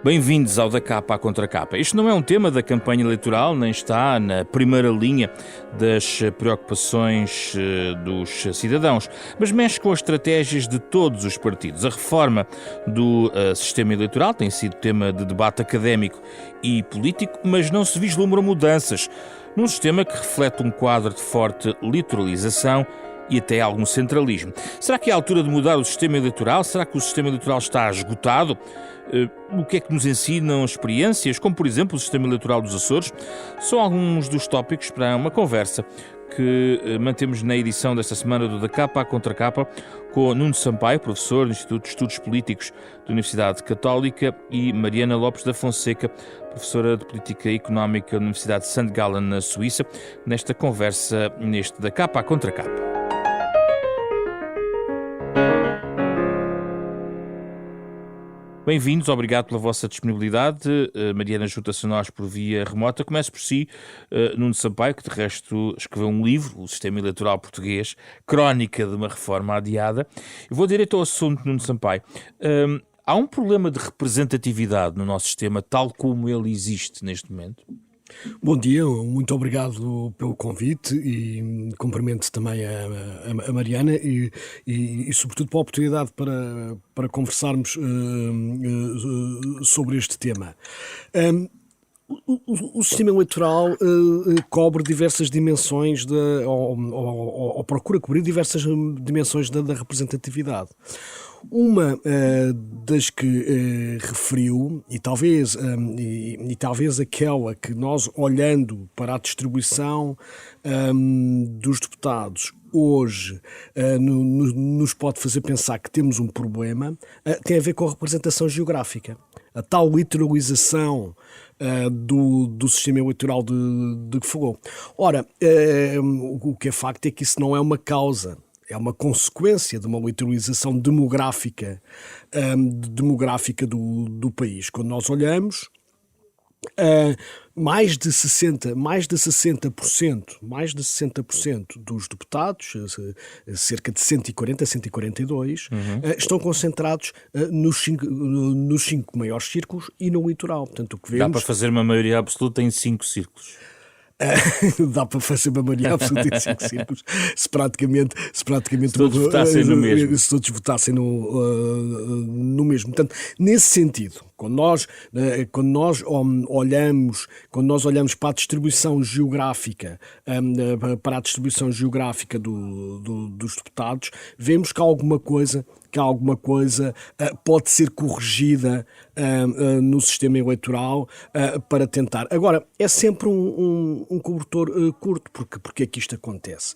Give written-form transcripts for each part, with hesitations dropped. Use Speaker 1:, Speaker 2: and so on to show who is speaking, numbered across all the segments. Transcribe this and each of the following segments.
Speaker 1: Bem-vindos ao Da Capa à Contra Capa. Este não é um tema da campanha eleitoral, nem está na primeira linha das preocupações dos cidadãos, mas mexe com as estratégias de todos os partidos. A reforma do sistema eleitoral tem sido tema de debate académico e político, mas não se vislumbram mudanças num sistema que reflete um quadro de forte litoralização e até algum centralismo. Será que é a altura de mudar o sistema eleitoral? Será que o sistema eleitoral está esgotado? O que é que nos ensinam experiências, como por exemplo o sistema eleitoral dos Açores? São alguns dos tópicos para uma conversa que mantemos na edição desta semana do Da Capa à Contra Capa com Nuno Sampaio, professor do Instituto de Estudos Políticos da Universidade Católica, e Mariana Lopes da Fonseca, professora de Política Económica da Universidade de St. Gallen, na Suíça, nesta conversa neste Da Capa à Contra Capa. Bem-vindos, obrigado pela vossa disponibilidade. Mariana junta-se a nós por via remota. Começo por si, Nuno Sampaio, que de resto escreveu um livro, O Sistema Eleitoral Português, crónica de uma reforma adiada. Eu vou direto ao assunto, Nuno Sampaio. Há um problema de representatividade no nosso sistema, tal como ele existe neste momento?
Speaker 2: Bom dia, muito obrigado pelo convite e cumprimento também a Mariana e sobretudo pela oportunidade para conversarmos sobre este tema. O sistema eleitoral cobre diversas dimensões, ou procura cobrir diversas dimensões da representatividade. Uma das que referiu, e talvez aquela que nós, olhando para a distribuição dos deputados hoje, nos pode fazer pensar que temos um problema, tem a ver com a representação geográfica. A tal literalização do sistema eleitoral de que falou. Ora, o que é facto é que isso não é uma causa, é uma consequência de uma literalização demográfica do país. Quando nós olhamos, mais de 60% dos deputados, cerca de 140, 142, estão concentrados nos cinco maiores círculos e no litoral. Portanto, o que vemos...
Speaker 1: Dá para fazer uma maioria absoluta em 5 círculos.
Speaker 2: Dá para fazer uma maioria absoluta em 5 círculos se praticamente
Speaker 1: todos votassem no mesmo.
Speaker 2: Se todos votassem no mesmo. Portanto, nesse sentido, quando nós olhamos para a distribuição geográfica, dos deputados, vemos que alguma coisa pode ser corrigida no sistema eleitoral para tentar. Agora, é sempre um cobertor curto, porque é que isto acontece?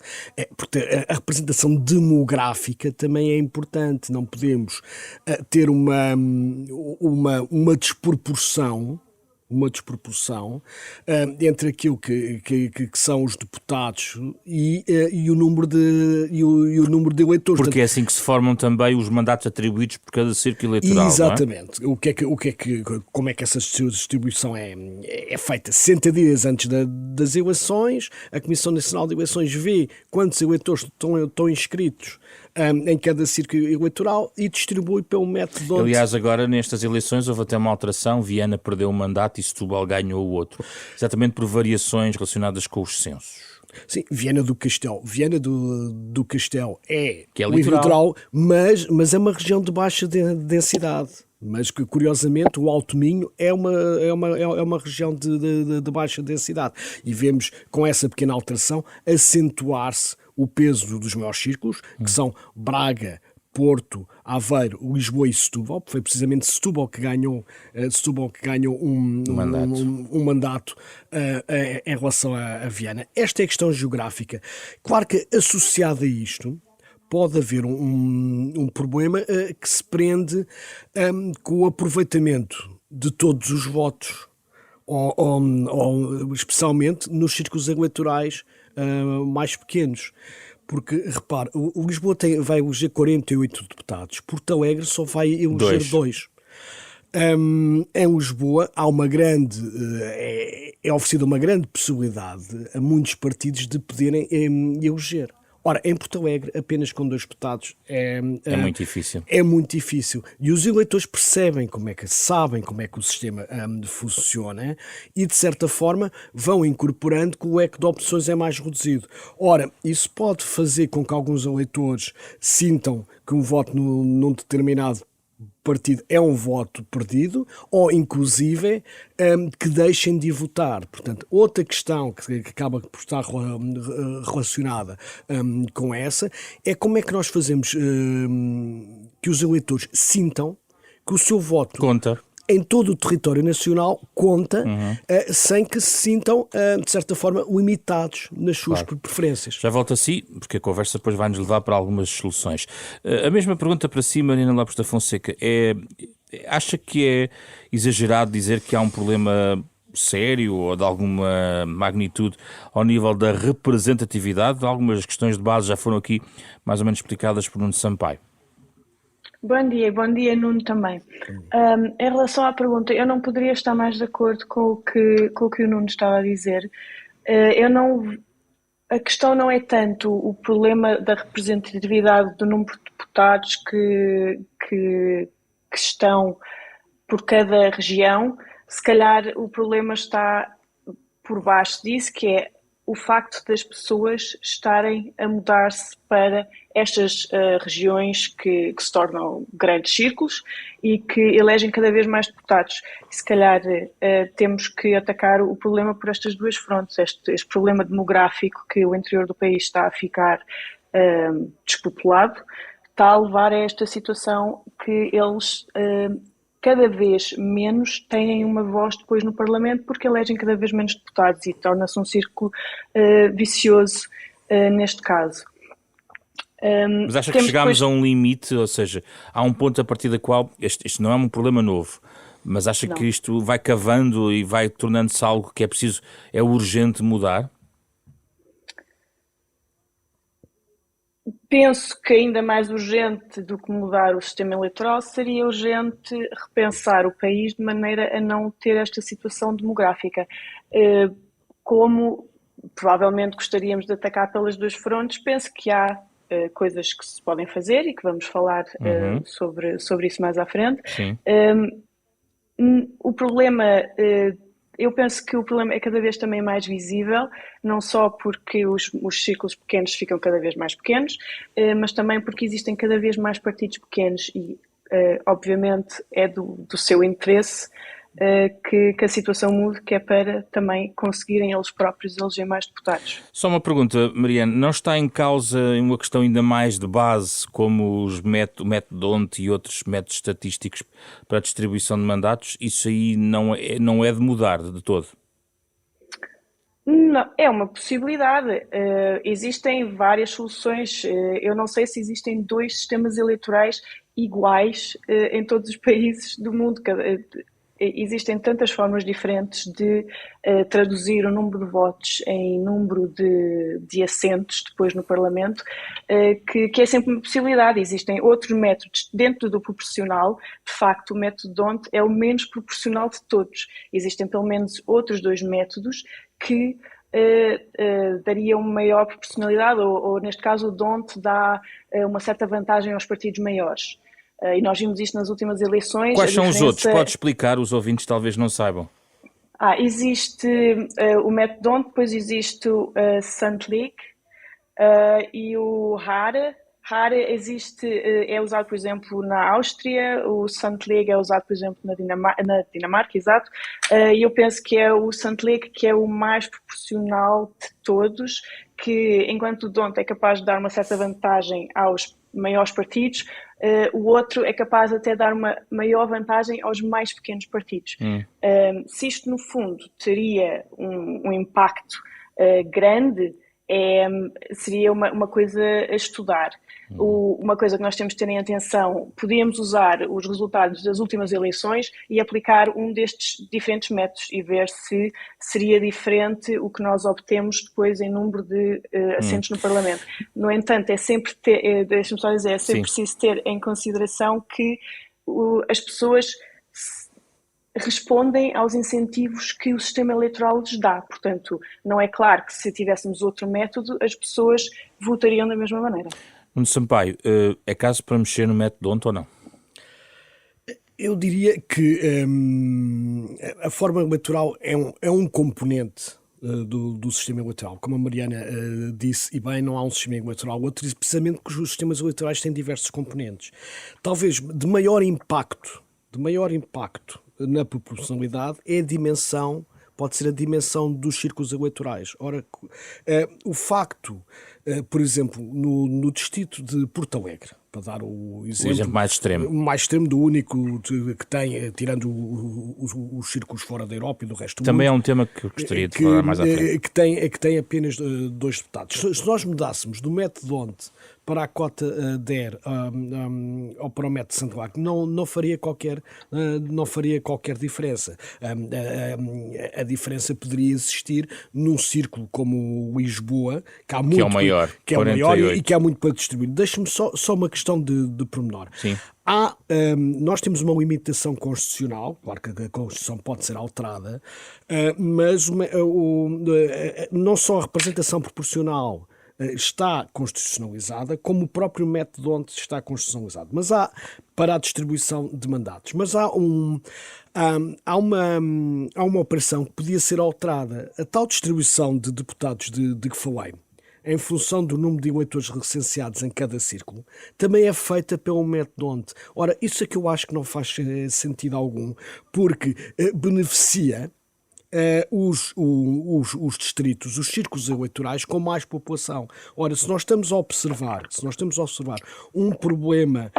Speaker 2: Porque a representação demográfica também é importante. Não podemos ter uma desproporção entre aquilo que são os deputados e o número de eleitores.
Speaker 1: Porque é assim que se formam também os mandatos atribuídos por cada círculo eleitoral.
Speaker 2: Exatamente. Não é? Como é que essa distribuição é feita? 60 dias antes das eleições, a Comissão Nacional de Eleições vê quantos eleitores estão inscritos em cada círculo eleitoral e distribui pelo método.
Speaker 1: Aliás, agora nestas eleições houve até uma alteração. Viana perdeu um mandato e Setúbal ganhou o outro, exatamente por variações relacionadas com os censos.
Speaker 2: Sim, Viana do Castelo é
Speaker 1: litoral,
Speaker 2: mas é uma região de baixa densidade. Mas que, curiosamente, o Alto Minho é uma região de baixa densidade. E vemos, com essa pequena alteração, acentuar-se o peso dos maiores círculos, que são Braga, Porto, Aveiro, Lisboa e Setúbal. Foi precisamente Setúbal que ganhou um mandato em relação a Viana. Esta é a questão geográfica. Claro que, associada a isto, pode haver um problema que se prende com o aproveitamento de todos os votos, ou especialmente nos círculos eleitorais mais pequenos. Porque, repare, o Lisboa vai eleger 48 deputados, Porto Alegre só vai eleger 2. Em Lisboa há é oferecida uma grande possibilidade a muitos partidos de poderem eleger. Ora, em Porto Alegre, apenas com 2 deputados
Speaker 1: É muito difícil.
Speaker 2: é muito difícil. E os eleitores sabem como é que o sistema funciona e, de certa forma, vão incorporando que o leque de opções é mais reduzido. Ora, isso pode fazer com que alguns eleitores sintam que um voto num determinado partido é um voto perdido, ou inclusive que deixem de votar. Portanto, outra questão que acaba por estar relacionada com essa é como é que nós fazemos que os eleitores sintam que o seu voto
Speaker 1: Conta.
Speaker 2: em todo o território nacional conta, sem que se sintam, de certa forma, limitados nas suas preferências.
Speaker 1: Já volto a si, porque a conversa depois vai-nos levar para algumas soluções. A mesma pergunta para si, Mariana Lopes da Fonseca. Acha que é exagerado dizer que há um problema sério ou de alguma magnitude ao nível da representatividade? Algumas questões de base já foram aqui mais ou menos explicadas por Nuno Sampaio.
Speaker 3: Bom dia Nuno também. Em relação à pergunta, eu não poderia estar mais de acordo com o que o Nuno estava a dizer. A questão não é tanto o problema da representatividade do número de deputados que estão por cada região. Se calhar o problema está por baixo disso, que é o facto das pessoas estarem a mudar-se para estas regiões que se tornam grandes círculos e que elegem cada vez mais deputados. E se calhar temos que atacar o problema por estas duas frontes. Este problema demográfico que o interior do país está a ficar despopulado está a levar a esta situação que eles cada vez menos têm uma voz depois no Parlamento porque elegem cada vez menos deputados e torna-se um círculo vicioso neste caso.
Speaker 1: Mas acha que chegámos a um limite, ou seja, há um ponto a partir da qual, isto não é um problema novo, mas acha que isto vai cavando e vai tornando-se algo que é urgente mudar?
Speaker 3: Penso que ainda mais urgente do que mudar o sistema eleitoral seria urgente repensar o país de maneira a não ter esta situação demográfica. Como provavelmente gostaríamos de atacar pelas duas frontes, penso que há coisas que se podem fazer e que vamos falar sobre isso mais à frente. O problema... Eu penso que o problema é cada vez também mais visível, não só porque os círculos pequenos ficam cada vez mais pequenos, mas também porque existem cada vez mais partidos pequenos e, obviamente, é do seu interesse que a situação mude, que é para também conseguirem eles próprios eleger mais deputados.
Speaker 1: Só uma pergunta, Mariana, não está em causa uma questão ainda mais de base, como o método DONT e outros métodos estatísticos para a distribuição de mandatos? Isso aí não é de mudar de todo?
Speaker 3: Não, é uma possibilidade. Existem várias soluções. Eu não sei se existem 2 sistemas eleitorais iguais em todos os países do mundo. Existem tantas formas diferentes de traduzir o número de votos em número de assentos depois no Parlamento, que é sempre uma possibilidade. Existem outros métodos dentro do proporcional. De facto, o método DONT é o menos proporcional de todos. Existem pelo menos outros 2 métodos que dariam maior proporcionalidade, ou neste caso o DONT dá uma certa vantagem aos partidos maiores. E nós vimos isto nas últimas eleições.
Speaker 1: Quais são os outros? Pode explicar, os ouvintes talvez não saibam.
Speaker 3: Existe o método DONT, depois existe o Sandleak e o Rare. Rare é usado, por exemplo, na Áustria, o Sandleak é usado, por exemplo, na Dinamarca, exato. E eu penso que é o Sandleak que é o mais proporcional de todos, que enquanto o DONT é capaz de dar uma certa vantagem aos maiores partidos, o outro é capaz até de dar uma maior vantagem aos mais pequenos partidos. Se isto, no fundo, teria um impacto grande, seria uma coisa a estudar. Uma coisa que nós temos de ter em atenção, podíamos usar os resultados das últimas eleições e aplicar um destes diferentes métodos e ver se seria diferente o que nós obtemos depois em número de assentos no Parlamento. No entanto, é sempre deixa-me só dizer, é sempre preciso ter em consideração que as pessoas respondem aos incentivos que o sistema eleitoral lhes dá. Portanto, não é claro que se tivéssemos outro método, as pessoas votariam da mesma maneira.
Speaker 1: Nuno Sampaio, é caso para mexer no método D'Hondt ou não?
Speaker 2: Eu diria que a forma eleitoral é um componente do sistema eleitoral. Como a Mariana disse, e bem, não há um sistema eleitoral outro, precisamente porque os sistemas eleitorais têm diversos componentes. Talvez de maior impacto na proporcionalidade pode ser a dimensão dos círculos eleitorais. Ora, o facto, por exemplo, no distrito de Porto Alegre, para dar o exemplo
Speaker 1: mais extremo
Speaker 2: do único que tem, tirando os círculos fora da Europa e do resto do
Speaker 1: Também
Speaker 2: mundo.
Speaker 1: É um tema que eu gostaria de falar mais à frente.
Speaker 2: Que tem apenas 2 deputados. Se nós mudássemos do método D'Hondt para a cota DER ou para o método Santiago, não faria qualquer diferença. A diferença poderia existir num círculo como Lisboa, que é o maior e que há muito para distribuir. Deixe-me só uma questão de pormenor.
Speaker 1: Sim.
Speaker 2: Nós temos uma limitação constitucional, claro que a Constituição pode ser alterada, mas não só a representação proporcional está constitucionalizada, como o próprio método D'Hondt está constitucionalizado. Mas para a distribuição de mandatos. Mas há uma operação que podia ser alterada. A tal distribuição de deputados de que falei, em função do número de eleitores recenseados em cada círculo, também é feita pelo método D'Hondt. Ora, isso é que eu acho que não faz sentido algum, porque beneficia os distritos, os círculos eleitorais com mais população. Ora, se nós estamos a observar um problema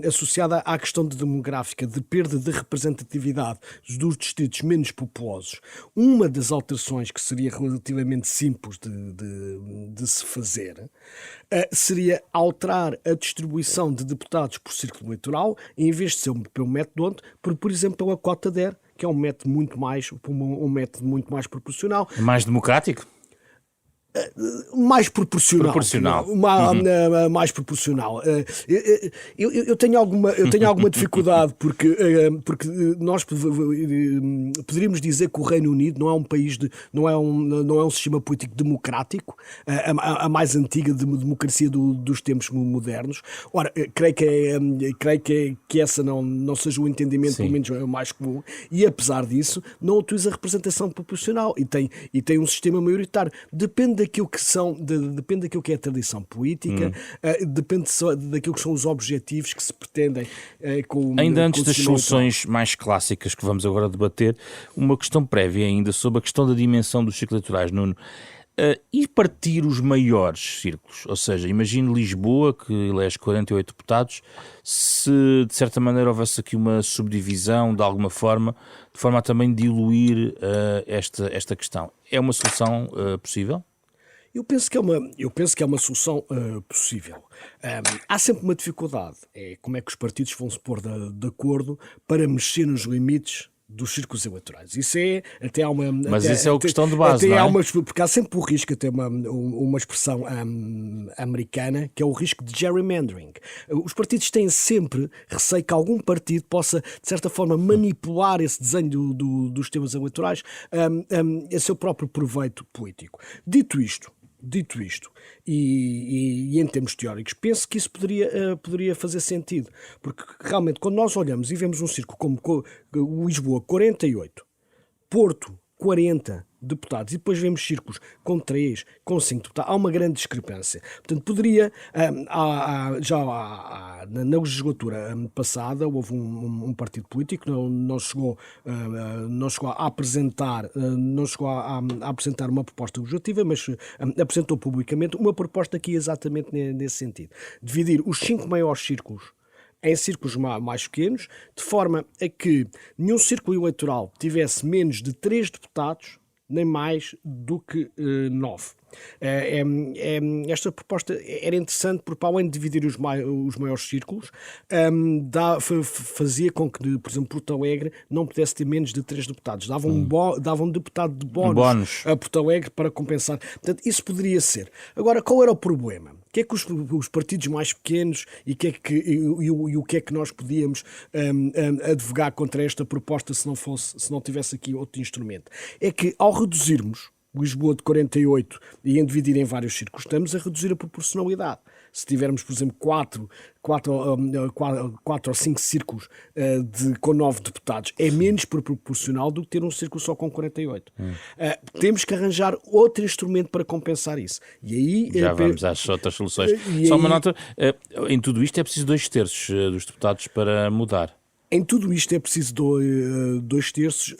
Speaker 2: associado à questão demográfica, de perda de representatividade dos distritos menos populosos, uma das alterações que seria relativamente simples de se fazer seria alterar a distribuição de deputados por círculo eleitoral, em vez de ser pelo método D'Hondt, por exemplo, pela cota DER, que é um método muito mais proporcional.
Speaker 1: Mais democrático?
Speaker 2: Mais proporcional. Mais proporcional. Eu tenho alguma dificuldade porque nós poderíamos dizer que o Reino Unido não é um país não é um sistema político democrático, a mais antiga democracia dos tempos modernos. Ora, creio que essa não seja o entendimento,
Speaker 1: Sim.
Speaker 2: pelo menos é o mais comum, e apesar disso não utiliza a representação proporcional e tem um sistema maioritário. Depende daquilo que é a tradição política, depende daquilo que são os objetivos que se pretendem
Speaker 1: Ainda antes das soluções mais clássicas que vamos agora debater, uma questão prévia ainda sobre a questão da dimensão dos círculos eleitorais, Nuno. E partir os maiores círculos, ou seja, imagine Lisboa, que elege 48 deputados, se de certa maneira houvesse aqui uma subdivisão de alguma forma, de forma a também diluir esta questão. É uma solução possível?
Speaker 2: Eu penso que é uma solução possível. Há sempre uma dificuldade. É como é que os partidos vão se pôr de acordo para mexer nos limites dos círculos eleitorais. Isso é até há uma...
Speaker 1: Mas isso é a questão de base, não é?
Speaker 2: Porque há sempre o risco, até uma expressão americana, que é o risco de gerrymandering. Os partidos têm sempre receio que algum partido possa, de certa forma, manipular esse desenho dos sistemas eleitorais a seu próprio proveito político. Dito isto, e em termos teóricos, penso que isso poderia fazer sentido, porque realmente quando nós olhamos e vemos um círculo como Lisboa 48, Porto 40 deputados, e depois vemos círculos com 3, com 5 deputados, há uma grande discrepância. Portanto, poderia, na legislatura passada, houve um partido político que não chegou a apresentar uma proposta legislativa, mas apresentou publicamente uma proposta que ia exatamente nesse sentido. Dividir os 5 maiores círculos em círculos mais pequenos, de forma a que nenhum círculo eleitoral tivesse menos de 3 deputados, nem mais do que 9. Esta proposta era interessante porque, para além de dividir os maiores círculos, fazia com que, por exemplo, Porto Alegre não pudesse ter menos de 3 deputados. Dava um deputado de bónus a Porto Alegre para compensar. Portanto, isso poderia ser. Agora, qual era o problema? O que é que os partidos mais pequenos e o que é que nós podíamos advogar contra esta proposta se não tivesse aqui outro instrumento? É que, ao reduzirmos Lisboa de 48 e em dividir em vários círculos, estamos a reduzir a proporcionalidade. Se tivermos, por exemplo, 4 ou 5 círculos com 9 deputados, é menos proporcional do que ter um círculo só com 48. Temos que arranjar outro instrumento para compensar isso. E aí,
Speaker 1: já vamos às outras soluções. Só uma nota, em tudo isto é preciso 2/3 dos deputados para mudar.
Speaker 2: Em tudo isto é preciso 2/3,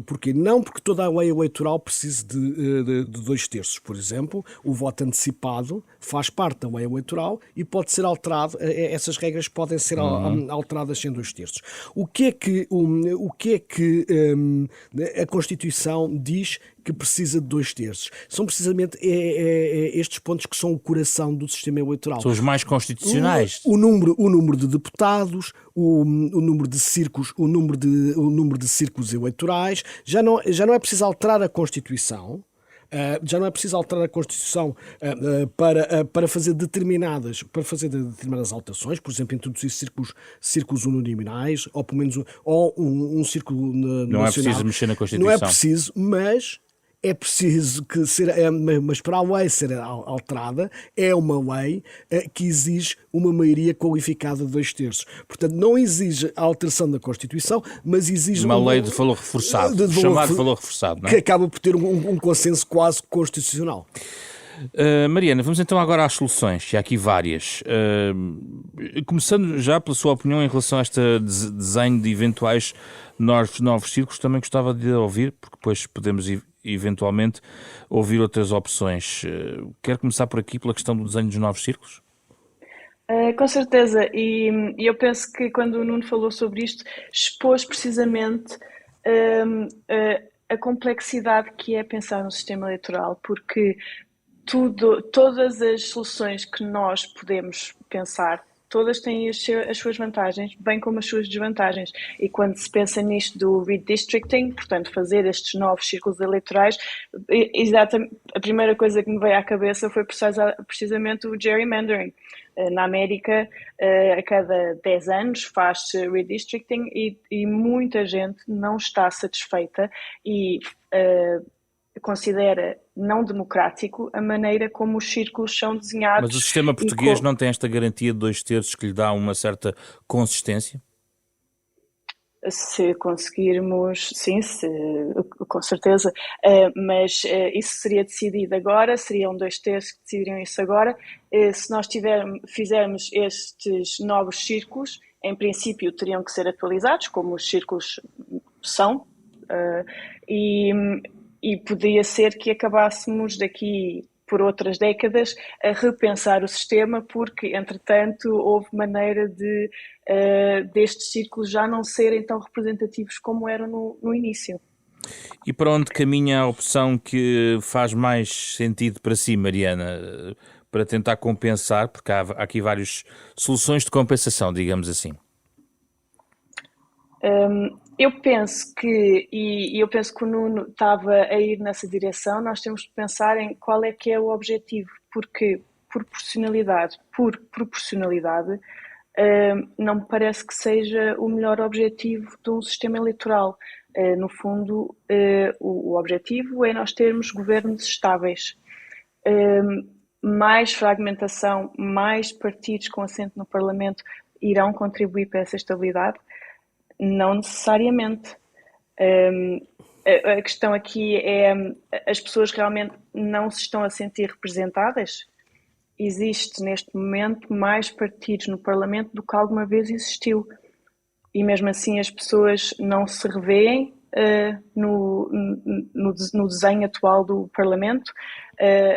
Speaker 2: porquê? Não porque toda a lei eleitoral precise de 2/3. Por exemplo, o voto antecipado faz parte da lei eleitoral e pode ser alterado, essas regras podem ser alteradas em 2/3. O que é que a Constituição diz que precisa de 2/3? São precisamente estes pontos que são o coração do sistema eleitoral.
Speaker 1: São os mais constitucionais.
Speaker 2: O número de deputados, o número de círculos, o número de círculos eleitorais. Já não é preciso alterar a Constituição. Já não é preciso alterar a Constituição para fazer determinadas alterações, por exemplo, introduzir círculos uninominais, ou pelo menos um círculo nacional.
Speaker 1: Não é preciso mexer na Constituição.
Speaker 2: Não é preciso, mas é preciso mas para a lei ser alterada, é uma lei que exige uma maioria qualificada de 2/3. Portanto, não exige a alteração da Constituição, mas exige
Speaker 1: uma lei de valor reforçado, chamado de valor reforçado, não é?
Speaker 2: Que acaba por ter um consenso quase constitucional.
Speaker 1: Mariana, vamos então agora às soluções, e há aqui várias. Começando já pela sua opinião em relação a este desenho de eventuais novos círculos, também gostava de ouvir, porque depois podemos eventualmente ouvir outras opções. Quer começar por aqui, pela questão do desenho dos novos círculos?
Speaker 3: Com certeza, e eu penso que quando o Nuno falou sobre isto, expôs precisamente a complexidade que é pensar no sistema eleitoral, porque todas as soluções que nós podemos pensar, todas têm as suas vantagens, bem como as suas desvantagens. E quando se pensa nisto do redistricting, portanto, fazer estes novos círculos eleitorais, exatamente, a primeira coisa que me veio à cabeça foi precisamente o gerrymandering. Na América, a cada 10 anos faz-se redistricting e muita gente não está satisfeita e considera não democrático a maneira como os círculos são desenhados.
Speaker 1: Mas o sistema português não tem esta garantia de 2/3 que lhe dá uma certa consistência?
Speaker 3: Se conseguirmos, sim, com certeza, mas isso seria decidido agora, seriam 2/3 que decidiriam isso agora. Se nós fizermos estes novos círculos, em princípio teriam que ser atualizados, como os círculos são, e podia ser que acabássemos daqui por outras décadas a repensar o sistema, porque, entretanto, houve maneira destes círculos já não serem tão representativos como eram no início.
Speaker 1: E para onde caminha a opção que faz mais sentido para si, Mariana, para tentar compensar, porque há aqui várias soluções de compensação, digamos assim?
Speaker 3: Eu penso que o Nuno estava a ir nessa direção. Nós temos de pensar em qual é que é o objetivo, porque por proporcionalidade, não me parece que seja o melhor objetivo de um sistema eleitoral. No fundo, o objetivo é nós termos governos estáveis. Mais fragmentação, mais partidos com assento no Parlamento irão contribuir para essa estabilidade? Não necessariamente. A questão aqui é, as pessoas realmente não se estão a sentir representadas? Existe neste momento mais partidos no Parlamento do que alguma vez existiu. E mesmo assim as pessoas não se revêem no desenho atual do Parlamento.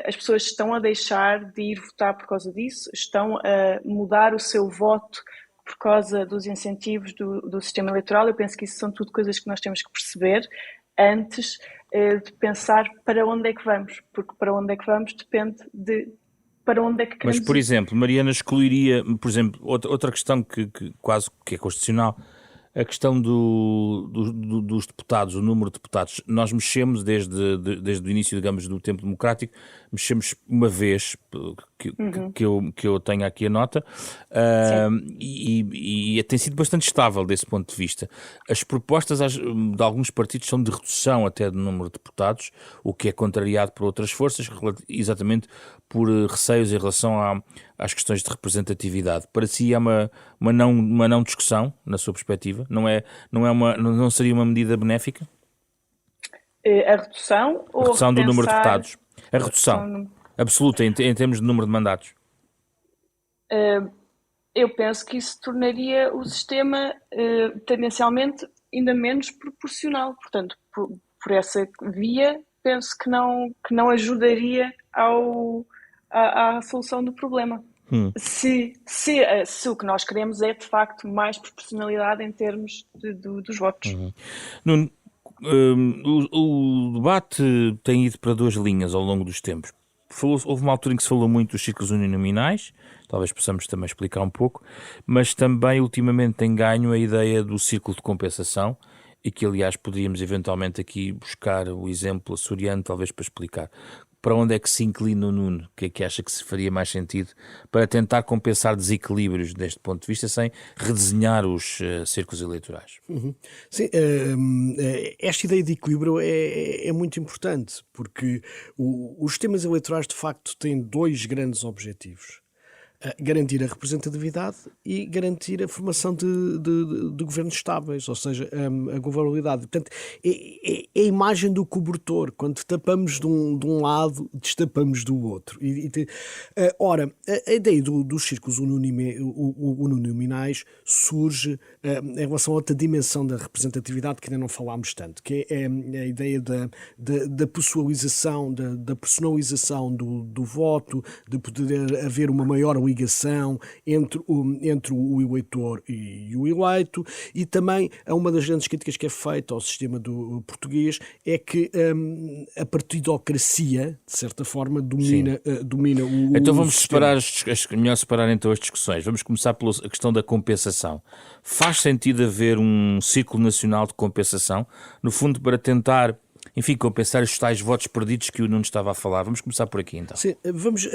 Speaker 3: As pessoas estão a deixar de ir votar por causa disso, estão a mudar o seu voto por causa dos incentivos do sistema eleitoral. Eu penso que isso são tudo coisas que nós temos que perceber antes de pensar para onde é que vamos, porque para onde é que vamos depende de para onde é que
Speaker 1: Mas,
Speaker 3: queremos
Speaker 1: por
Speaker 3: ir.
Speaker 1: exemplo, Mariana excluiria, por exemplo, outra questão que quase que é constitucional, a questão dos deputados, o número de deputados. Nós mexemos desde o início, digamos, do tempo democrático, mexemos uma vez, que eu tenho aqui a nota, e tem sido bastante estável desse ponto de vista. As propostas de alguns partidos são de redução até do número de deputados, o que é contrariado por outras forças, exatamente por receios em relação às questões de representatividade. Para si é uma não discussão, na sua perspectiva? Não seria uma medida benéfica?
Speaker 3: A redução ou
Speaker 1: A redução do número de
Speaker 3: repensar
Speaker 1: deputados? A redução
Speaker 3: no-
Speaker 1: absoluta em termos de número de mandatos.
Speaker 3: Eu penso que isso tornaria o sistema tendencialmente ainda menos proporcional. Portanto, por essa via, penso que não ajudaria à solução do problema. Se o que nós queremos é, de facto, mais proporcionalidade em termos dos votos.
Speaker 1: Nuno, o debate tem ido para duas linhas ao longo dos tempos. Houve uma altura em que se falou muito dos círculos uninominais, talvez possamos também explicar um pouco, mas também ultimamente tem ganho a ideia do círculo de compensação, e que aliás poderíamos eventualmente aqui buscar o exemplo açoriano, talvez para explicar. Para onde é que se inclina o Nuno? O que é que acha que se faria mais sentido para tentar compensar desequilíbrios deste ponto de vista sem redesenhar os círculos eleitorais?
Speaker 2: Sim, esta ideia de equilíbrio é muito importante, porque os sistemas eleitorais de facto têm dois grandes objetivos. Garantir a representatividade e garantir a formação de governos estáveis, ou seja, a governabilidade. Portanto, é a imagem do cobertor. Quando tapamos de um lado, destapamos do outro. Ora, a ideia dos círculos uninominais surge em relação a outra dimensão da representatividade que ainda não falámos tanto, que é a ideia da pessoalização, da personalização do voto, de poder haver uma maior ligação entre o eleitor e o eleito, e também uma das grandes críticas que é feita ao sistema do português é que a partidocracia, de certa forma, domina o
Speaker 1: Então vamos
Speaker 2: sistema.
Speaker 1: melhor separar então as discussões. Vamos começar pela questão da compensação. Faz sentido haver um ciclo nacional de compensação, no fundo para tentar, enfim, compensar os tais votos perdidos que o Nuno estava a falar? Vamos começar por aqui então.
Speaker 2: Sim, vamos.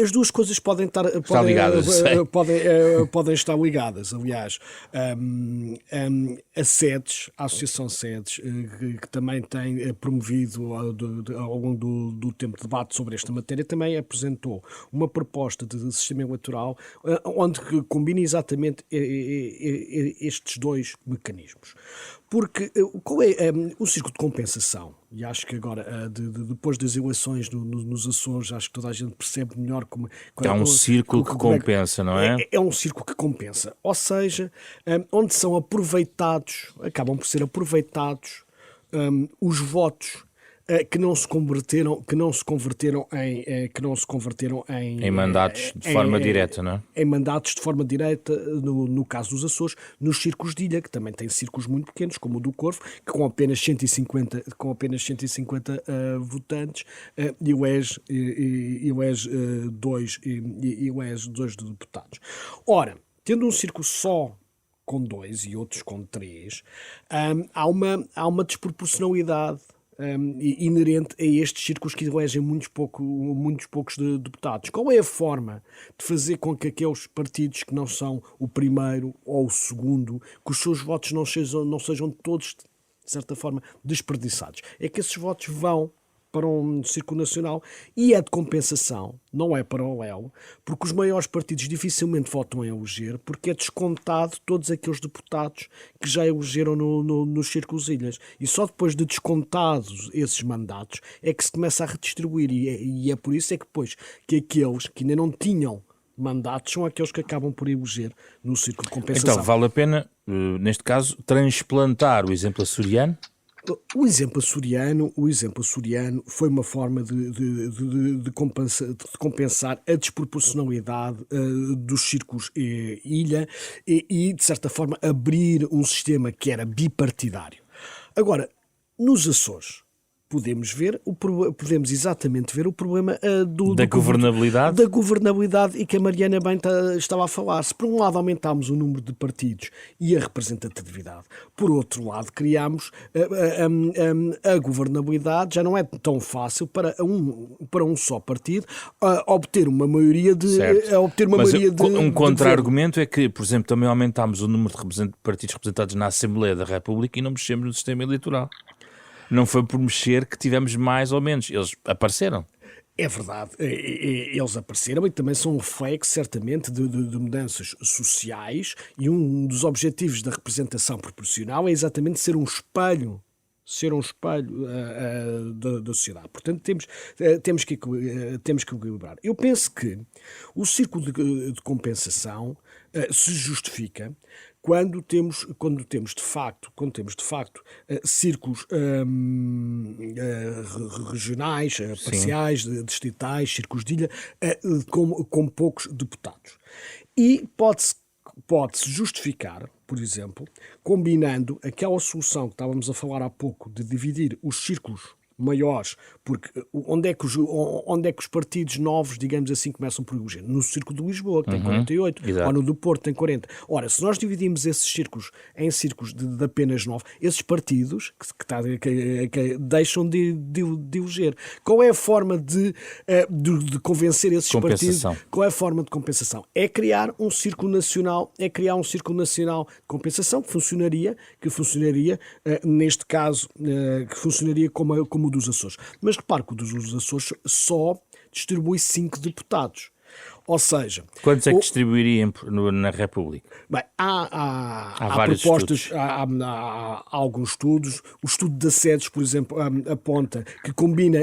Speaker 2: As duas coisas podem estar
Speaker 1: ligadas, sei.
Speaker 2: podem estar ligadas. Aliás, a SEDES, a Associação SEDES, que também tem promovido ao longo do tempo de debate sobre esta matéria, também apresentou uma proposta de sistema eleitoral onde combina exatamente estes dois mecanismos. Porque qual é o círculo de compensação? E acho que agora, depois das eleições nos Açores, acho que toda a gente percebe melhor como...
Speaker 1: Há um círculo que compensa, não é?
Speaker 2: É um círculo que compensa. Ou seja, onde são aproveitados, acabam por ser aproveitados os votos que não se converteram em
Speaker 1: mandatos de forma direta, não é?
Speaker 2: Em mandatos de forma direta, no caso dos Açores, nos círculos de ilha, que também têm círculos muito pequenos, como o do Corvo, que com apenas 150 votantes, elege dois deputados. Ora, tendo um círculo só com 2 e outros com 3, há uma desproporcionalidade inerente a estes círculos que elegem muitos poucos deputados. Qual é a forma de fazer com que aqueles partidos que não são o primeiro ou o segundo, que os seus votos não sejam todos, de certa forma, desperdiçados? É que esses votos vão para um círculo nacional e é de compensação, não é paralelo, porque os maiores partidos dificilmente votam em eleger, porque é descontado todos aqueles deputados que já elegeram nos círculos ilhas. E só depois de descontados esses mandatos é que se começa a redistribuir, e é por isso é que depois que aqueles que ainda não tinham mandatos são aqueles que acabam por eleger no círculo de compensação.
Speaker 1: Então, vale a pena, neste caso, transplantar o exemplo açoriano?
Speaker 2: O exemplo açoriano foi uma forma de compensar a desproporcionalidade dos círculos ilha e, de certa forma, abrir um sistema que era bipartidário. Agora, Nos Açores, podemos exatamente ver o problema
Speaker 1: Da governabilidade?
Speaker 2: Da governabilidade, e que a Mariana bem estava a falar. Se por um lado aumentámos o número de partidos e a representatividade, por outro lado criámos a governabilidade, já não é tão fácil para um só partido obter uma maioria de...
Speaker 1: Um contra-argumento é que, por exemplo, também aumentámos o número de partidos representados na Assembleia da República e não mexemos no sistema eleitoral. Não foi por mexer que tivemos mais ou menos. Eles apareceram.
Speaker 2: É verdade, eles apareceram e também são um reflexo, certamente, de mudanças sociais, e um dos objetivos da representação proporcional é exatamente ser um espelho da sociedade. Portanto, temos que equilibrar. Eu penso que o círculo de compensação se justifica quando temos de facto círculos regionais, parciais, distritais, círculos de ilha, com poucos deputados. E pode-se justificar, por exemplo, combinando aquela solução que estávamos a falar há pouco, de dividir os círculos maiores, porque onde é que os partidos novos, digamos assim, começam por eleger? No Círculo de Lisboa, que tem 48, ou no do Porto, tem 40. Ora, se nós dividimos esses círculos em círculos de apenas 9, esses partidos que deixam de eleger. Qual é a forma de convencer esses partidos? Qual é a forma de compensação? É criar um círculo nacional, de compensação que funcionaria neste caso, que funcionaria como o dos Açores. Mas repare que o dos Açores só distribui 5 deputados. Ou seja...
Speaker 1: Quantos é que distribuiriam na República?
Speaker 2: Bem, há
Speaker 1: vários
Speaker 2: propostas, há alguns estudos. O estudo de assédios, por exemplo, aponta que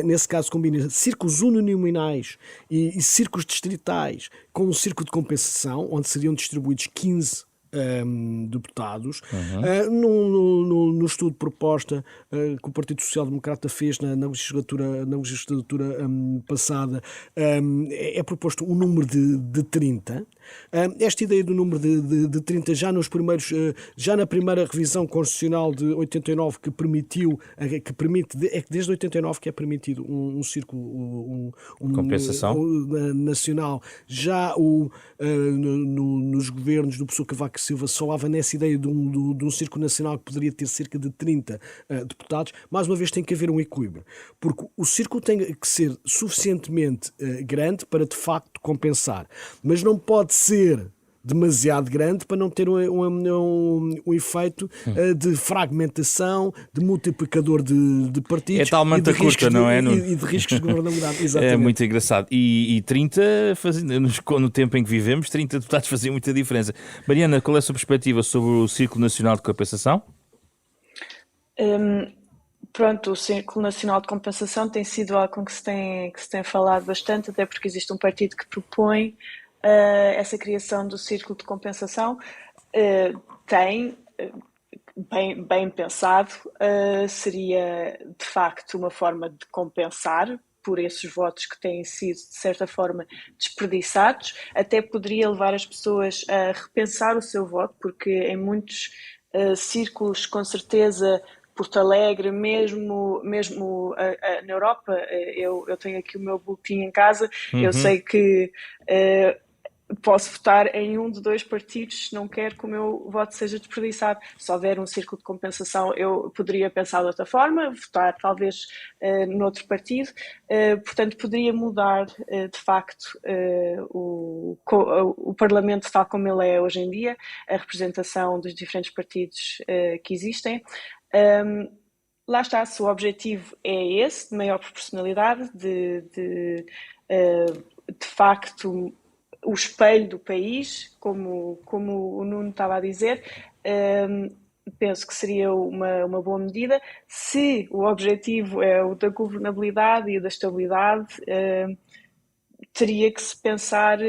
Speaker 2: nesse caso combina círculos uninominais e círculos distritais com um círculo de compensação, onde seriam distribuídos 15 deputados. No estudo de proposta que o Partido Social Democrata fez na legislatura passada, é proposto um número de 30. Esta ideia do número de 30 já na primeira revisão constitucional de 89, que permite, é que desde 89 que é permitido um círculo
Speaker 1: compensação
Speaker 2: nacional, já nos governos do professor Cavaco Silva falava nessa ideia de um círculo nacional que poderia ter cerca de 30 deputados. Mais uma vez tem que haver um equilíbrio, porque o círculo tem que ser suficientemente grande para de facto compensar, mas não pode ser demasiado grande para não ter um efeito de fragmentação, de multiplicador de partidos.
Speaker 1: É tal manta curta, não é?
Speaker 2: E de riscos de governabilidade. Exatamente.
Speaker 1: É muito engraçado. E 30, no tempo em que vivemos, 30 deputados faziam muita diferença. Mariana, qual é a sua perspectiva sobre o Círculo Nacional de Compensação?
Speaker 3: Pronto, o Círculo Nacional de Compensação tem sido algo com que se tem falado bastante, até porque existe um partido que propõe essa criação do círculo de compensação. Tem, bem pensado, seria de facto uma forma de compensar por esses votos que têm sido, de certa forma, desperdiçados. Até poderia levar as pessoas a repensar o seu voto, porque em muitos círculos, com certeza, Porto Alegre, mesmo na Europa, eu tenho aqui o meu boletim em casa, eu sei que posso votar em um de 2 partidos se não quero que o meu voto seja desperdiçado. Se houver um círculo de compensação, eu poderia pensar de outra forma, votar talvez noutro partido. Portanto, poderia mudar de facto o Parlamento tal como ele é hoje em dia, a representação dos diferentes partidos que existem. Lá está, se o objetivo é esse, de maior proporcionalidade, de facto o espelho do país, como o Nuno estava a dizer, penso que seria uma boa medida. Se o objetivo é o da governabilidade e da estabilidade, teria que se pensar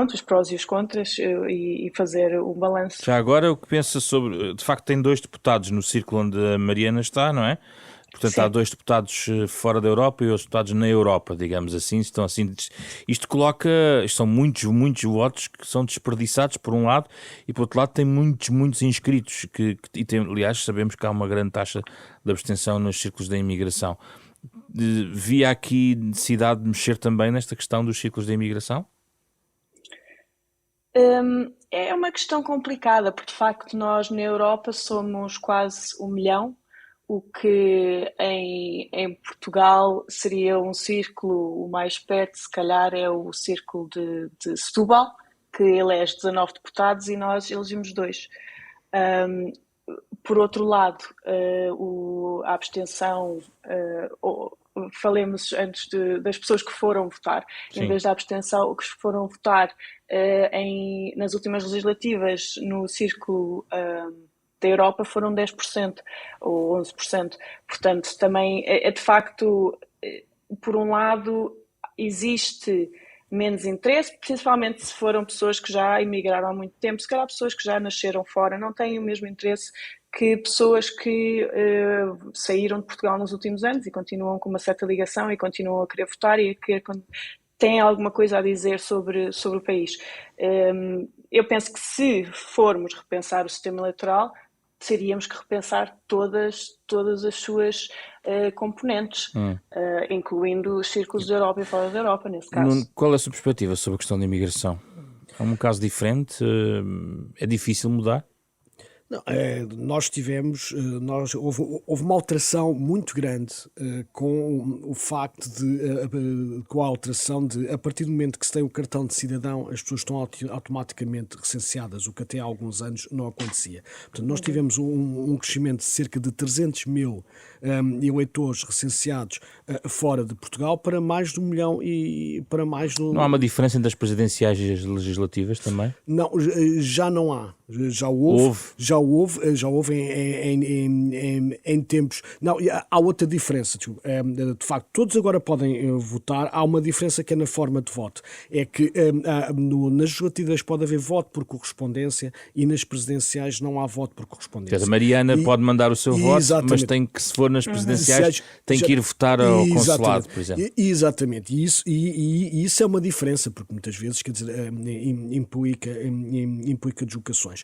Speaker 3: os prós e os contras e fazer um balanço.
Speaker 1: Já agora, o que pensa sobre... De facto, tem 2 deputados no círculo onde a Mariana está, não é? Portanto,
Speaker 3: Sim.
Speaker 1: há 2 deputados fora da Europa e outros deputados na Europa, digamos assim. Estão assim, isto são muitos votos que são desperdiçados por um lado e por outro lado tem muitos inscritos aliás, sabemos que há uma grande taxa de abstenção nos círculos da imigração. Via aqui necessidade de mexer também nesta questão dos círculos da imigração?
Speaker 3: É uma questão complicada, porque de facto nós na Europa somos quase 1 milhão, o que em Portugal seria um círculo, o mais perto se calhar é o círculo de Setúbal, que elege 19 deputados e nós elegemos 2. Por outro lado, a abstenção, falemos antes das pessoas que foram votar,
Speaker 1: Sim.
Speaker 3: em vez da abstenção, que foram votar nas últimas legislativas no círculo da Europa foram 10% ou 11%. Portanto, também é de facto, por um lado, existe menos interesse, principalmente se foram pessoas que já emigraram há muito tempo, se calhar pessoas que já nasceram fora, não têm o mesmo interesse que pessoas que saíram de Portugal nos últimos anos e continuam com uma certa ligação e continuam a querer votar e a querer, têm alguma coisa a dizer sobre o país. Eu penso que se formos repensar o sistema eleitoral, teríamos que repensar todas as suas componentes, incluindo os círculos da Europa e fora da Europa, nesse caso.
Speaker 1: Qual é a sua perspectiva sobre a questão da imigração? É um caso diferente? É difícil mudar?
Speaker 2: Não, nós tivemos, houve uma alteração muito grande com o facto com a alteração de, a partir do momento que se tem o cartão de cidadão, as pessoas estão automaticamente recenseadas, o que até há alguns anos não acontecia. Portanto, nós tivemos um crescimento de cerca de 300 mil eleitores recenseados fora de Portugal para mais de 1 milhão e para mais de...
Speaker 1: Não há uma diferença entre as presidenciais e as legislativas também?
Speaker 2: Não, já não há. Já houve em tempos. Não, há outra diferença. De facto, todos agora podem votar. Há uma diferença que é na forma de voto. É que nas legislativas pode haver voto por correspondência e nas presidenciais não há voto por correspondência.
Speaker 1: A Mariana pode mandar o seu voto,
Speaker 2: exatamente.
Speaker 1: mas tem que, se for nas presidenciais, tem que ir votar ao consulado, por exemplo.
Speaker 2: Exatamente. E isso é uma diferença, porque muitas vezes, quer dizer, implica deslocações.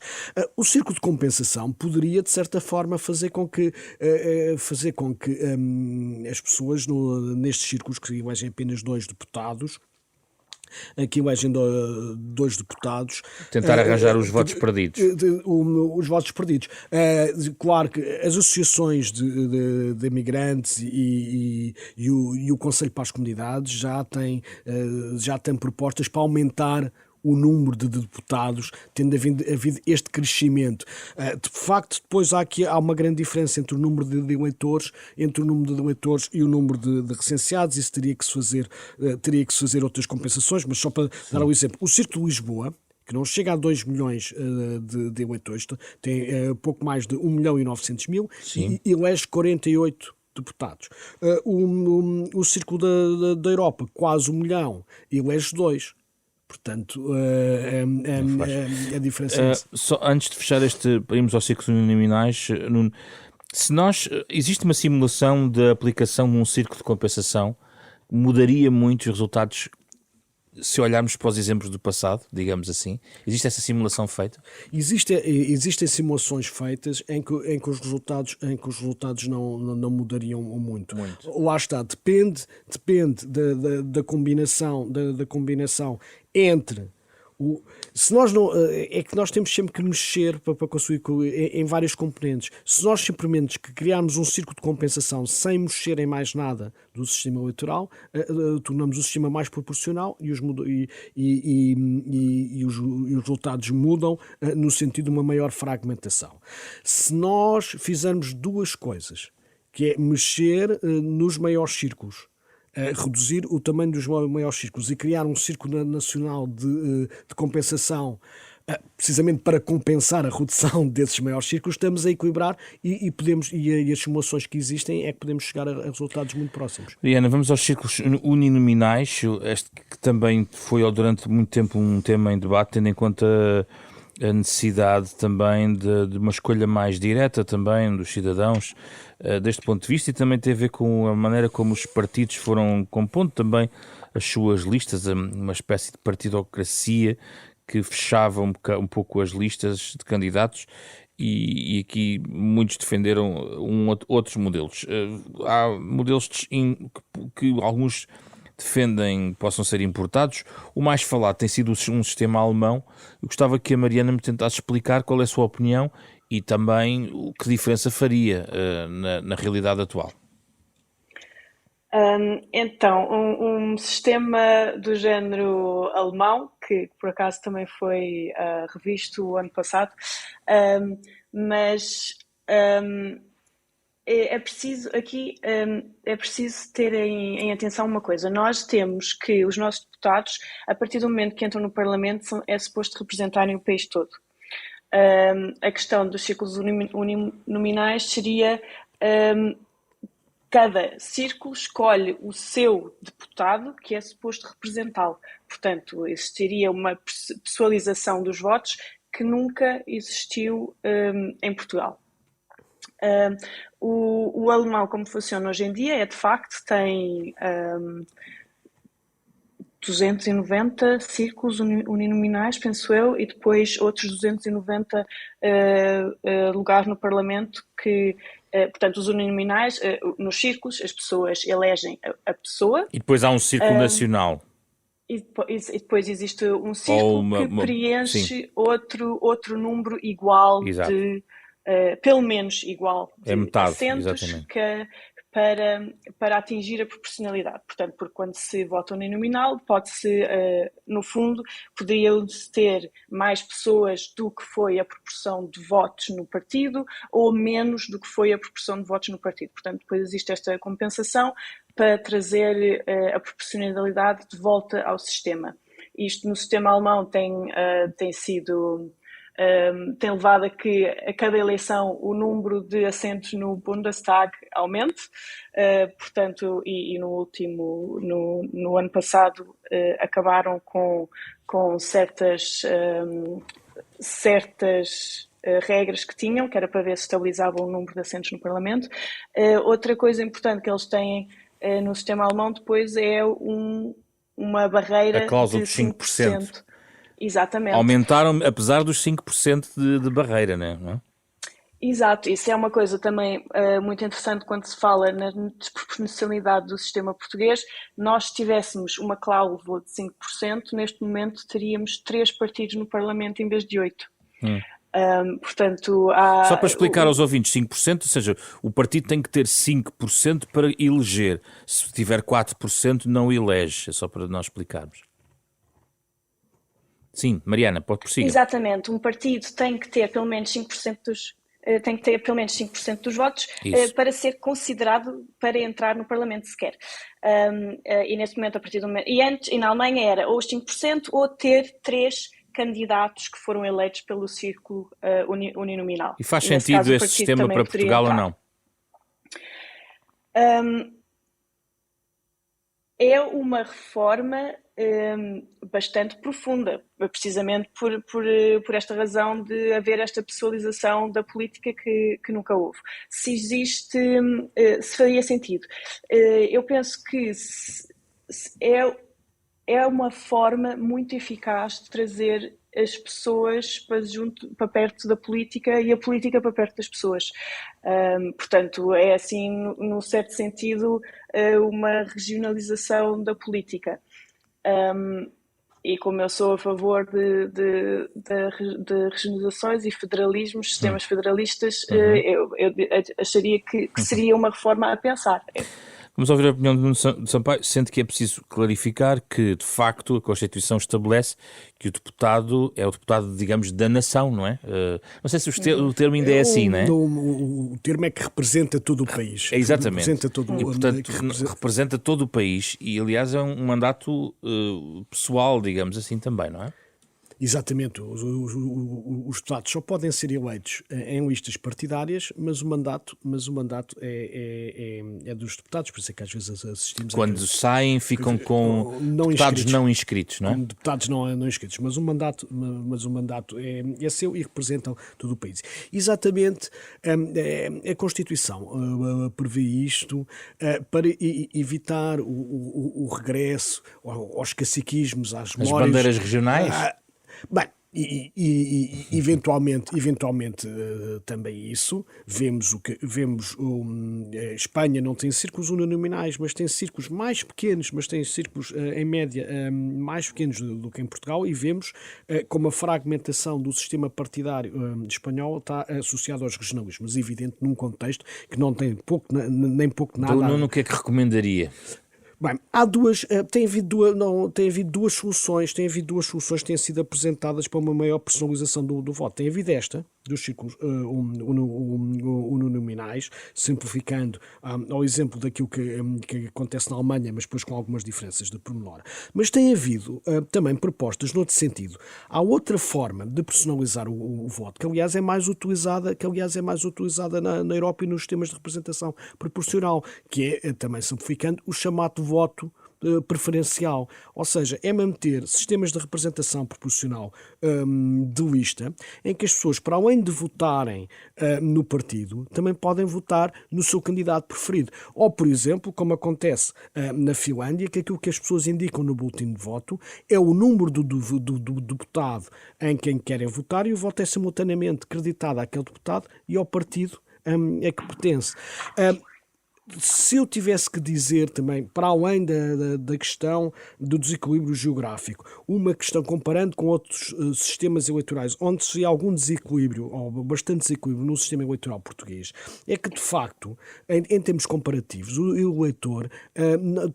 Speaker 2: O círculo de compensação poderia, de certa forma, fazer com que as pessoas nestes círculos que elegem apenas 2 deputados, aqui elegem 2 deputados.
Speaker 1: Tentar arranjar os votos perdidos.
Speaker 2: Os votos perdidos. Claro que as associações de imigrantes e o Conselho para as Comunidades já têm propostas para aumentar o número de deputados, tendo havido este crescimento. De facto, depois há uma grande diferença entre o número de eleitores, e o número de recenseados. Isso teria que se fazer outras compensações, mas só para dar um exemplo. O Círculo de Lisboa, que não chega a 2 milhões de eleitores, tem pouco mais de 1 milhão e 900 mil, e elege 48 deputados. O Círculo da Europa, quase 1 milhão, elege 2. Portanto, a diferença é essa.
Speaker 1: Só antes de fechar irmos aos círculos uninominais, Nuno, existe uma simulação da aplicação de um círculo de compensação, mudaria muito os resultados se olharmos para os exemplos do passado, digamos assim? Existe essa simulação feita?
Speaker 2: Existem simulações feitas em que os resultados não mudariam muito. Lá está, depende da combinação entre se nós não, é que nós temos sempre que mexer para conseguir em vários componentes. Se nós simplesmente criarmos um círculo de compensação sem mexer em mais nada do sistema eleitoral, tornamos o sistema mais proporcional e os resultados mudam no sentido de uma maior fragmentação. Se nós fizermos 2 coisas, que é mexer nos maiores círculos, reduzir o tamanho dos maiores círculos e criar um círculo nacional de compensação, precisamente para compensar a redução desses maiores círculos, estamos a equilibrar e as simulações que existem é que podemos chegar a resultados muito próximos.
Speaker 1: Diana, vamos aos círculos uninominais, este que também foi durante muito tempo um tema em debate, tendo em conta a necessidade também de uma escolha mais direta também dos cidadãos deste ponto de vista, e também tem a ver com a maneira como os partidos foram compondo também as suas listas, uma espécie de partidocracia que fechava um pouco as listas de candidatos, e aqui muitos defenderam outros modelos. Há modelos que alguns defendem possam ser importados. O mais falado tem sido um sistema alemão. Eu gostava que a Mariana me tentasse explicar qual é a sua opinião e também que diferença faria na realidade atual.
Speaker 3: Então, um sistema do género alemão, que por acaso também foi revisto o ano passado, mas é preciso aqui é preciso ter em atenção uma coisa. Nós temos que os nossos deputados, a partir do momento que entram no Parlamento, é suposto representarem o país todo. A questão dos círculos uninominais seria cada círculo escolhe o seu deputado que é suposto representá-lo. Portanto, existiria uma pessoalização dos votos que nunca existiu em Portugal. O alemão, como funciona hoje em dia, é de facto, tem 290 círculos uninominais, penso eu, e depois outros 290 lugares no Parlamento que, portanto, os uninominais, nos círculos, as pessoas elegem a pessoa.
Speaker 1: E depois há um círculo nacional.
Speaker 3: E depois existe um círculo que preenche outro número igual. Exato. Pelo menos igual de
Speaker 1: metade,
Speaker 3: assentos para atingir a proporcionalidade. Portanto, porque quando se vota uninominal, pode-se, no fundo, poderiam-se ter mais pessoas do que foi a proporção de votos no partido ou menos do que foi a proporção de votos no partido. Portanto, depois existe esta compensação para trazer a proporcionalidade de volta ao sistema. Isto no sistema alemão tem sido... tem levado a que a cada eleição o número de assentos no Bundestag aumente, portanto, e no ano passado acabaram com certas regras que tinham, que era para ver se estabilizavam o número de assentos no Parlamento. Outra coisa importante que eles têm no sistema alemão depois é uma barreira
Speaker 1: a cláusula
Speaker 3: de 5%. Exatamente.
Speaker 1: Aumentaram, apesar dos 5% de barreira, não é?
Speaker 3: Exato, isso é uma coisa também muito interessante quando se fala na desproporcionalidade do sistema português. Nós, se tivéssemos uma cláusula de 5%, neste momento teríamos 3 partidos no Parlamento em vez de 8. Portanto,
Speaker 1: só para explicar aos ouvintes, 5%, ou seja, o partido tem que ter 5% para eleger. Se tiver 4%, não elege. É só para nós explicarmos. Sim, Mariana, pode prosseguir.
Speaker 3: Exatamente, um partido tem que ter pelo menos 5% dos votos para ser considerado para entrar no Parlamento sequer. E neste momento, a partir do momento... E na Alemanha era ou os 5% ou ter 3 candidatos que foram eleitos pelo círculo uninominal.
Speaker 1: E faz sentido esse sistema para Portugal ou não?
Speaker 3: É uma reforma bastante profunda, precisamente por esta razão de haver esta pessoalização da política que nunca houve. Se faria sentido. Eu penso que é uma forma muito eficaz de trazer as pessoas para perto da política e a política para perto das pessoas. Portanto, é assim, num certo sentido, uma regionalização da política. E como eu sou a favor de regionalizações e federalismos, sistemas federalistas, eu acharia que seria uma reforma a pensar.
Speaker 1: Vamos ouvir a opinião de Nuno Sampaio, sendo que é preciso clarificar que, de facto, a Constituição estabelece que o deputado é o deputado, digamos, da nação, não é? Não sei se o termo ainda é assim, não é?
Speaker 2: O termo é que representa todo o país.
Speaker 1: Exatamente. E, portanto, representa todo o país e, aliás, é um mandato pessoal, digamos assim, também, não é?
Speaker 2: Exatamente, os deputados só podem ser eleitos em listas partidárias, mas o mandato é dos deputados, por isso é que às vezes assistimos
Speaker 1: Quando saem, ficam com deputados não inscritos, não é?
Speaker 2: Com deputados não inscritos, mas o mandato é seu e representam todo o país. Exatamente, a Constituição prevê isto para evitar o regresso aos caciquismos, às memórias.
Speaker 1: As bandeiras regionais?
Speaker 2: Bem, eventualmente também isso. Vemos a Espanha não tem círculos uninominais, mas tem círculos mais pequenos, mas tem círculos em média mais pequenos do que em Portugal, e vemos como a fragmentação do sistema partidário espanhol está associado aos regionalismos, evidente num contexto que não tem nem pouco nada.
Speaker 1: Nuno, o que é que recomendaria?
Speaker 2: Bem, tem havido duas soluções que têm sido apresentadas para uma maior personalização do voto. Tem havido esta, dos círculos uninominais, simplificando ao exemplo daquilo que acontece na Alemanha, mas depois com algumas diferenças de pormenor. Mas tem havido também propostas noutro sentido. Há outra forma de personalizar o voto, que aliás é mais utilizada na Europa e nos sistemas de representação proporcional, que é, também simplificando, o chamado voto preferencial, ou seja, é manter sistemas de representação proporcional de lista, em que as pessoas, para além de votarem no partido, também podem votar no seu candidato preferido. Ou, por exemplo, como acontece na Finlândia, que aquilo que as pessoas indicam no boletim de voto é o número do deputado em quem querem votar, e o voto é simultaneamente creditado àquele deputado e ao partido a que pertence. Se eu tivesse que dizer também, para além da questão do desequilíbrio geográfico, uma questão comparando com outros sistemas eleitorais, onde se há algum desequilíbrio, ou bastante desequilíbrio no sistema eleitoral português, é que, de facto, em termos comparativos, o eleitor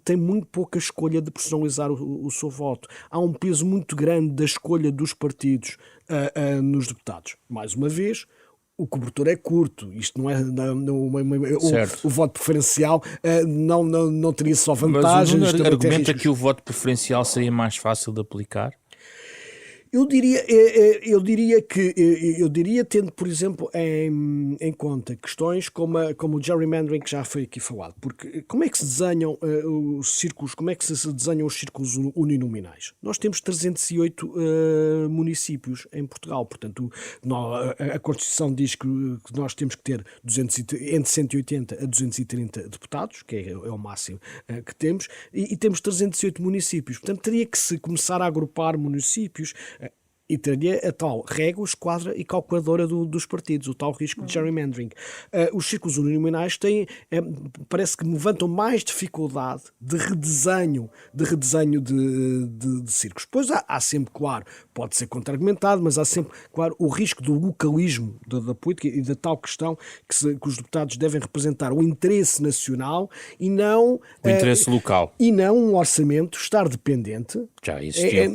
Speaker 2: tem muito pouca escolha de personalizar o seu voto. Há um peso muito grande da escolha dos partidos nos deputados. Mais uma vez, o cobertor é curto, isto não é o voto preferencial não teria só vantagens.
Speaker 1: Mas o argumenta que o voto preferencial seria mais fácil de aplicar?
Speaker 2: Eu diria, tendo, por exemplo, em conta questões como o gerrymandering, que já foi aqui falado, porque como é que se desenham os círculos uninominais? Nós temos 308 municípios em Portugal, portanto, a Constituição diz que nós temos que ter entre 180 a 230 deputados, que é o máximo que temos, e temos 308 municípios, portanto, teria que se começar a agrupar municípios, e teria a tal régua, esquadra e calculadora dos partidos, o tal risco de gerrymandering. Os círculos uninominais parece que levantam mais dificuldade de redesenho de círculos. Pois há sempre, claro, pode ser contra-argumentado, mas há sempre, claro, o risco do localismo da política e da tal questão que os deputados devem representar o interesse nacional e não
Speaker 1: o interesse local.
Speaker 2: E não um orçamento estar dependente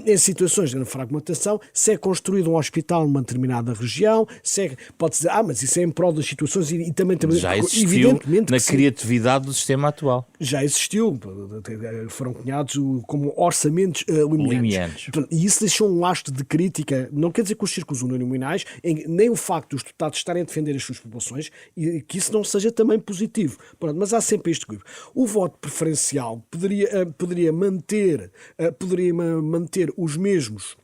Speaker 2: em situações de fragmentação. Se é construído um hospital numa determinada região, pode-se dizer, mas isso é em prol das situações e também
Speaker 1: já existiu na criatividade do sistema atual.
Speaker 2: Já existiu, foram cunhados como orçamentos limiares. E isso deixou um lastro de crítica. Não quer dizer que os círculos uninominais, nem o facto dos deputados estarem a defender as suas populações, e que isso não seja também positivo. Mas há sempre este equilíbrio. O voto preferencial poderia manter os mesmos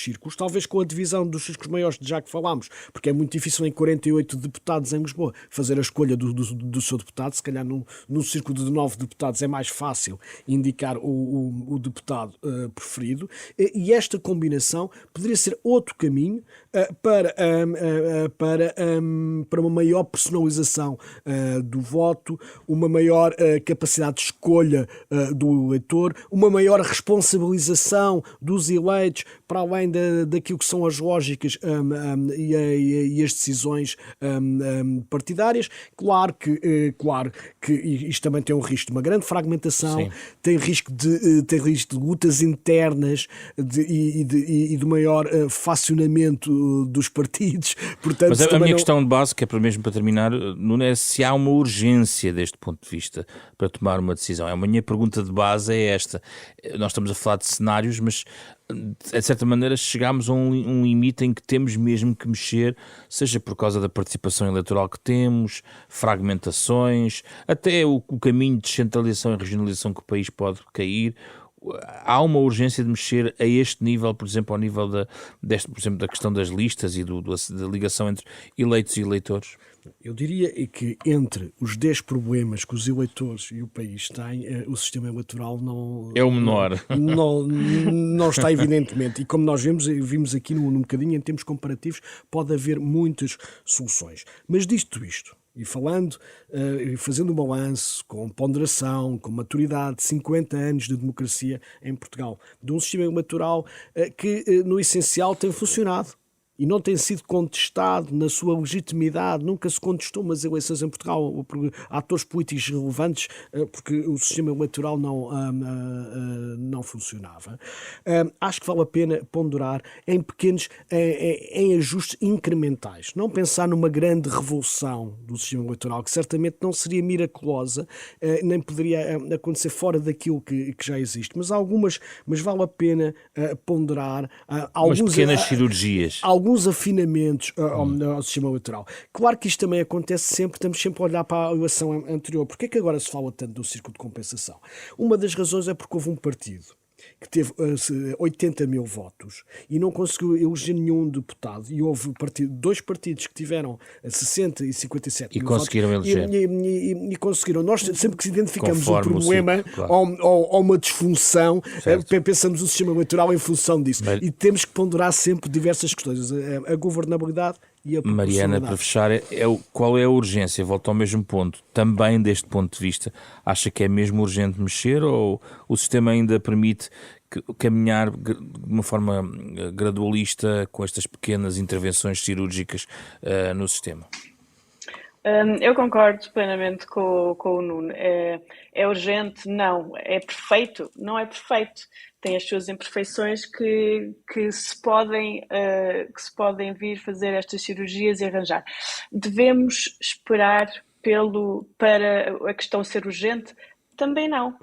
Speaker 2: círculos, talvez com a divisão dos círculos maiores, já que falámos, porque é muito difícil em 48 deputados em Lisboa fazer a escolha do seu deputado. Se calhar num círculo de 9 deputados é mais fácil indicar o deputado preferido, e esta combinação poderia ser outro caminho para uma maior personalização do voto, uma maior capacidade de escolha do eleitor, uma maior responsabilização dos eleitos, para além daquilo que são as lógicas e as decisões partidárias. Claro que isto também tem um risco de uma grande fragmentação. Sim. Tem risco de lutas internas e de maior facionamento dos partidos. Portanto,
Speaker 1: mas a minha questão de base, que é mesmo para terminar, Nuno, é se há uma urgência deste ponto de vista para tomar uma decisão. A minha pergunta de base é esta. Nós estamos a falar de cenários, mas de certa maneira, chegámos a um limite em que temos mesmo que mexer, seja por causa da participação eleitoral que temos, fragmentações, até o caminho de descentralização e regionalização que o país pode cair. Há uma urgência de mexer a este nível, por exemplo, ao nível por exemplo, da questão das listas e da ligação entre eleitos e eleitores?
Speaker 2: Eu diria que entre os 10 problemas que os eleitores e o país têm, o sistema eleitoral não...
Speaker 1: É o menor.
Speaker 2: Não está, evidentemente. E como nós vimos aqui num bocadinho, em termos comparativos, pode haver muitas soluções. Mas dito isto, e falando, fazendo um balanço com ponderação, com maturidade, 50 anos de democracia em Portugal, de um sistema eleitoral que, no essencial, tem funcionado e não tem sido contestado na sua legitimidade, nunca se contestou umas eleições em Portugal por atores políticos relevantes, porque o sistema eleitoral não funcionava. Acho que vale a pena ponderar em pequenos, em ajustes incrementais. Não pensar numa grande revolução do sistema eleitoral, que certamente não seria miraculosa, nem poderia acontecer fora daquilo que já existe. Mas vale a pena ponderar
Speaker 1: algumas pequenas cirurgias.
Speaker 2: Alguns afinamentos ao sistema eleitoral. Claro que isto também acontece sempre, estamos sempre a olhar para a eleição anterior. Porquê é que agora se fala tanto do círculo de compensação? Uma das razões é porque houve um partido que teve 80 mil votos e não conseguiu eleger nenhum deputado, e houve dois partidos que tiveram 60 e 57 mil
Speaker 1: conseguiram
Speaker 2: votos
Speaker 1: eleger.
Speaker 2: E conseguiram. Nós sempre que identificamos
Speaker 1: Conforme
Speaker 2: um problema
Speaker 1: ciclo, claro.
Speaker 2: ou uma disfunção, pensamos o sistema eleitoral em função disso.
Speaker 1: Mas...
Speaker 2: E temos que ponderar sempre diversas questões, a governabilidade e a proporcionalidade.
Speaker 1: Mariana, para fechar, qual é a urgência? Volto ao mesmo ponto. Também deste ponto de vista, acha que é mesmo urgente mexer, ou o sistema ainda permite caminhar de uma forma gradualista com estas pequenas intervenções cirúrgicas no sistema?
Speaker 3: Eu concordo plenamente com o Nuno. É urgente? Não. É perfeito? Não é perfeito. Tem as suas imperfeições que se podem vir fazer estas cirurgias e arranjar. Devemos esperar para a questão ser urgente? Também não.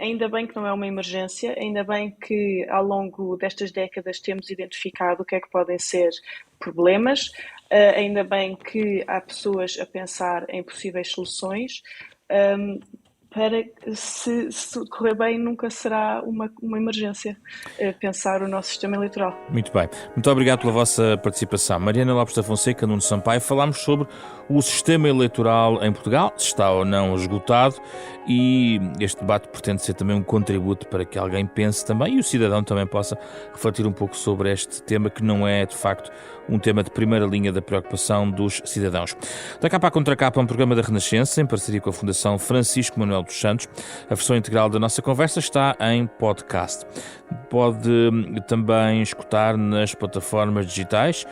Speaker 3: Ainda bem que não é uma emergência, ainda bem que ao longo destas décadas temos identificado o que é que podem ser problemas, ainda bem que há pessoas a pensar em possíveis soluções, para se correr bem nunca será uma emergência pensar o nosso sistema eleitoral.
Speaker 1: Muito bem. Muito obrigado pela vossa participação. Mariana Lopes da Fonseca, Nuno Sampaio, falámos sobre o sistema eleitoral em Portugal, se está ou não esgotado, e este debate pretende ser também um contributo para que alguém pense também e o cidadão também possa refletir um pouco sobre este tema, que não é, de facto, um tema de primeira linha da preocupação dos cidadãos. Da Capa à Contracapa é um programa da Renascença, em parceria com a Fundação Francisco Manuel dos Santos. A versão integral da nossa conversa está em podcast. Pode também escutar nas plataformas digitais,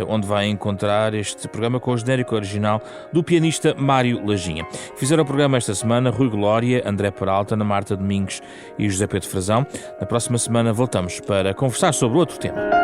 Speaker 1: onde vai encontrar este programa com o genérico original do pianista Mário Lajinha. Fizeram o programa esta semana Rui Glória, André Peralta, Ana Marta Domingos e José Pedro Frazão. Na próxima semana voltamos para conversar sobre outro tema.